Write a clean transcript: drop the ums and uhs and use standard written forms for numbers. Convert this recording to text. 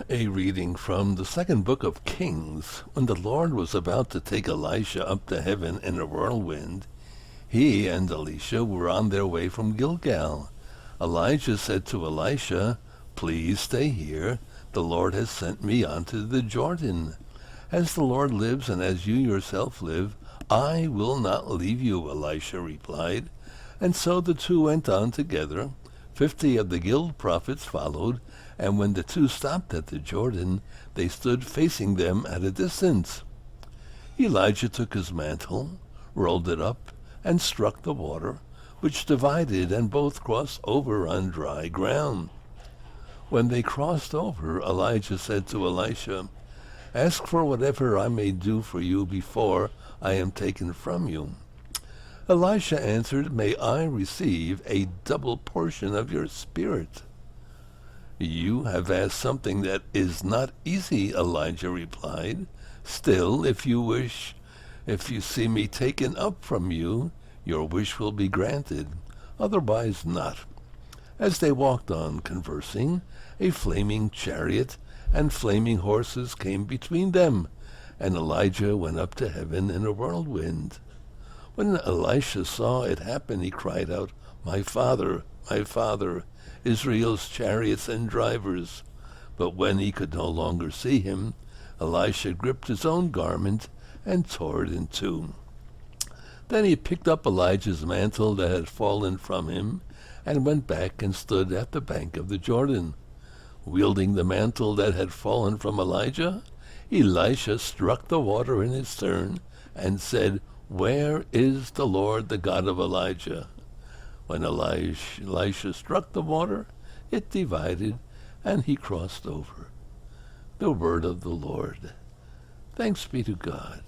A reading from the second book of Kings. When the Lord was about to take Elisha up to heaven in a whirlwind, he and Elisha were on their way from Gilgal. Elijah said to Elisha, "Please stay here. The Lord has sent me onto the Jordan. As the Lord lives and as you yourself live, I will not leave you," Elisha replied. And so the two went on together. 50 of the guild prophets followed, and when the two stopped at the Jordan, they stood facing them at a distance. Elijah took his mantle, rolled it up, and struck the water, which divided, and both crossed over on dry ground. When they crossed over, Elijah said to Elisha, "Ask for whatever I may do for you before I am taken from you." Elisha answered, "May I receive a double portion of your spirit." "You have asked something that is not easy," Elijah replied. "Still, if you see me taken up from you, your wish will be granted. Otherwise not." As they walked on conversing, a flaming chariot and flaming horses came between them, and Elijah went up to heaven in a whirlwind. When Elisha saw it happen, he cried out, my father, Israel's chariots and drivers." But when he could no longer see him, Elisha gripped his own garment and tore it in two. Then he picked up Elijah's mantle that had fallen from him and went back and stood at the bank of the Jordan. Wielding the mantle that had fallen from Elijah, Elisha struck the water in his turn and said, "Where is the Lord, the God of Elijah?" When Elisha struck the water, it divided, and he crossed over. The word of the Lord. Thanks be to God.